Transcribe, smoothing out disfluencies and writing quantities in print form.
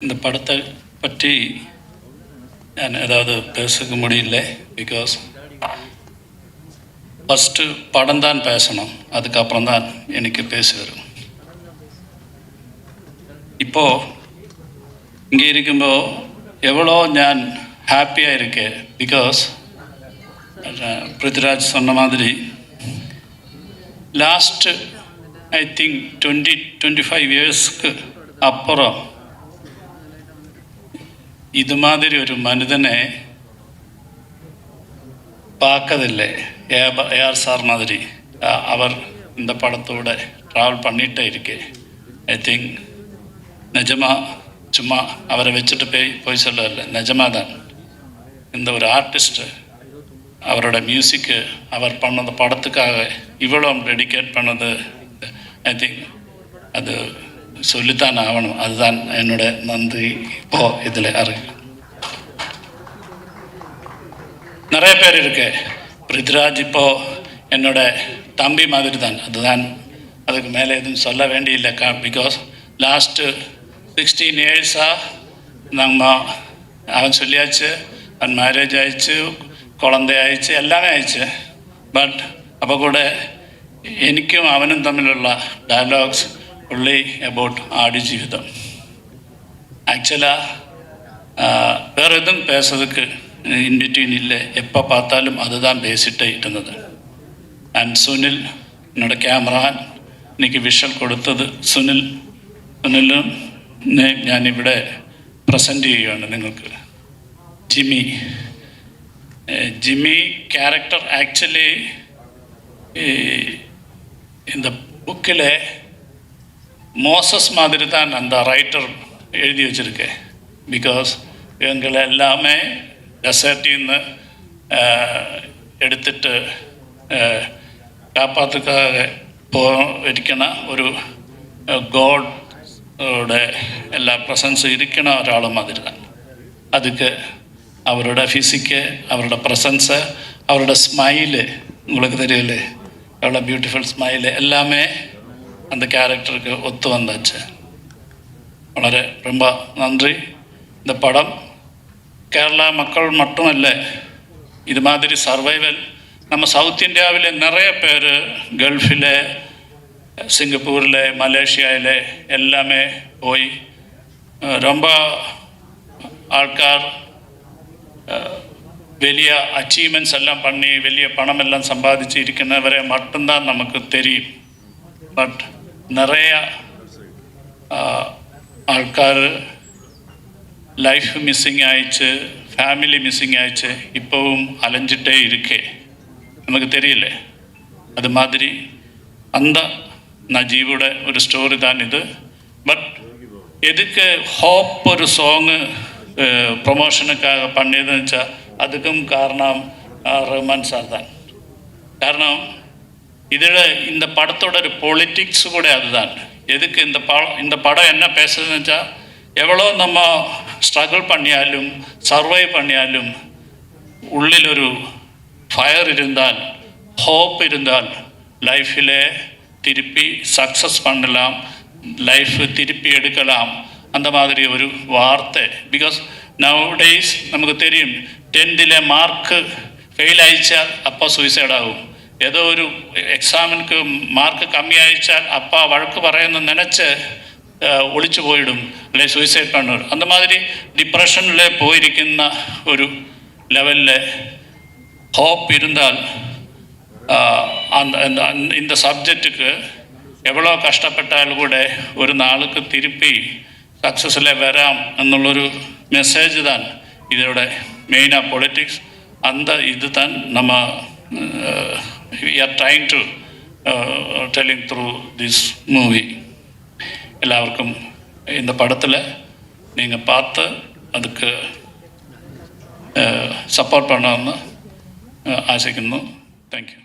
இந்த படத்தை பற்றி நான் ஏதாவது பேச முடியல. பிகாஸ் ஃபஸ்ட்டு படம் தான் பேசணும், அதுக்கப்புறம் தான் எனக்கு பேச வரும். இப்போது இங்கே இருக்கும்போது எவ்வளோ நான் ஹாப்பியாக இருக்கேன். பிகாஸ் பிருத்திராஜ் சொன்ன மாதிரி லாஸ்ட்டு ஐ திங்க் 20-25 இயர்ஸ்க்கு அப்புறம் இது மாதிரி ஒரு மனிதனை பார்க்கதில்லை. ஏஆர் சார் மாதிரி அவர் இந்த படத்தோட ட்ராவல் பண்ணிகிட்டே இருக்கே. ஐ திங்க் நிஜமாக சும்மா அவரை வச்சுட்டு போய் சொல்லலை, நிஜமாக தான் இந்த ஒரு ஆர்டிஸ்ட்டு அவரோட மியூசிக்கு அவர் பண்ணது படத்துக்காக இவ்வளோ டெடிகேட் பண்ணது ஐ திங்க் அது சொல்லித்தான் ஆகணும். அதுதான் என்னோட நன்றி. இப்போது இதில் நிறைய பேர் இருக்கு. பிருத்திராஜ் இப்போது என்னோட தம்பி மாதிரி தான். அதுதான், அதுக்கு மேலே எதுவும் சொல்ல வேண்டியில்லை. பிகாஸ் லாஸ்ட்டு 16 இயர்ஸாக அவன் சொல்லியாச்சு, அவன் மேரேஜ் ஆயிடுச்சு, குழந்தை ஆயிடுச்சு, எல்லாமே ஆயிடுச்சு. பட் அப்போ கூட എനിക്കും അവനും തമ്മിലുള്ള ഡയലോഗ്സ് ഉള്ളി അബൌട്ട് ആടുജീവിതം. ആക്ച്വലാக வேறு எதுவும் பேசுறதுக்கு இன்பிட்வீன் இல்லை. எப்போ பார்த்தாலும் அதுதான் பேசிட்டே இருந்தது. அண்ட் சுனில் என்னோட ക്യാമറാൻ എനിക്ക് വിഷ്വൽ കൊടുത്തത് സുനിലും ഞാനിവിടെ പ്രസൻറ്റ് ചെയ്യുകയാണ് നിങ്ങൾക്ക്. ജിമ്മി ക്യാരക്ടർ ആക്ച്വലി இந்த புக்கில் மோசஸ் மாதிரி தான் அந்த ரைட்டர் எழுதி வச்சுருக்கேன். பிகாஸ் இவங்களை எல்லாமே டெசர்ட்டில் നിന്ന് എടുത്തിട്ട് കാപ്പാത്തുക്കാக ഇരിക്കണ ഒരു ഗോഡ് എല്ലാ പ്രസൻസും ഇരിക്കണ ഒരാൾ മാതിരി தான். அதுக்கு அவரோட ஃபிசிக்கு, அவரோட ப்ரெசன்ஸு, அவரோட ஸ்மைலு உங்களுக்கு தெரியல, எவ்வளோ பியூட்டிஃபுல் ஸ்மைலு எல்லாமே அந்த கேரக்டருக்கு ஒத்து வந்தாச்சு. വളരെ ரொம்ப நன்றி. இந்த படம் கேரளா மக்கள் மட்டும் இல்லை, இது மாதிரி சர்வைவல் நம்ம சவுத் இந்தியாவில் நிறைய பேர் கல்ஃபில், சிங்கப்பூரில், மலேசியாவில் எல்லாமே போய் ரொம்ப ஆൾക്കാർ വലിയ അച്ചീവ്മെൻറ്റ്സ് എല്ലാം பண்ணி വലിയ പണമെല്ലാം സമ്പാദിച്ച് ഇരിക്കുന്നവരെ மட்டும்தான் നമുക്ക് தெரியும். பட் நிறைய ആൾക്കാർ ലൈഫ് മിസ്സിങ് ആയിച്ച്, ഫാമിലി മിസ്സിങ് ആയിച്ച് இப்போவும் அலைஞ்சிட்டே இருக்கே, நமக்கு தெரியல. அது மாதிரி அந்த நஜீவோட ஒரு ஸ்டோரி தான் இது. பட் எதுக்கு ஹோப் ஒரு சாங்கு ப்ரொமோஷனுக்காக பண்ணியதுன்னு வச்சால் அதுக்கும் காரணம் ரஹ்மான் சார் தான். காரணம் இதில் இந்த படத்தோட ஒரு பொலிட்டிக்ஸ் கூட அதுதான். எதுக்கு இந்த படம் என்ன பேசுதுன்னு வச்சால் எவ்வளோ நம்ம ஸ்ட்ரகிள் பண்ணியாலும் சர்வைவ் பண்ணியாலும் ഉള്ളിലൊരു ഫയർ ഇരുന്നാൽ, ഹോപ്പ് ഇരുന്നാൽ ലൈഫിലെ തിരുപ്പി സക്സസ് பண்ணலாம், ലൈഫ് തിരുപ്പി എടുக்கலாம். அந்த மாதிரி ஒரு வார்த்தை. பிகாஸ் நவடேஸ் நமக்கு தெரியும், 10th മാർക്ക് ഫെയിൽ അയച്ചാൽ അപ്പോൾ സൂയിസൈഡ് ആകും. ഏതോ ഒരു എക്സാമിന് മാർക്ക് കമ്മി അയച്ചാൽ അപ്പോൾ വഴക്ക് പറയുന്ന നനച്ച് ഒളിച്ചു പോയിടും, അല്ലെ സൂയിസൈഡ് பண்ணும். அந்த மாதிரி டிப்ரெஷனில் போயிருക്കുന്ന ഒരു ലെവലിൽ ஹோப் இருந்தால் இந்த சப்ஜெக்டுக்கு எவ்வளோ கஷ்டப்பட்டாலும் கூட ஒரு நாளுக்கு திருப்பி സക്സസ്സിലെ വരാം എന്നുള്ളൊരു മെസ്സേജ് താൻ இதோட மெயினாக பொலிட்டிக்ஸ். அந்த இது தான் நம்ம we are trying to telling through this movie. எல்லாருக்கும் இந்த படத்தில் நீங்கள் பார்த்து அதுக்கு സപ്പോർട്ട് பண்ணணும்னு ആശിക്കുന്നു. Thank you.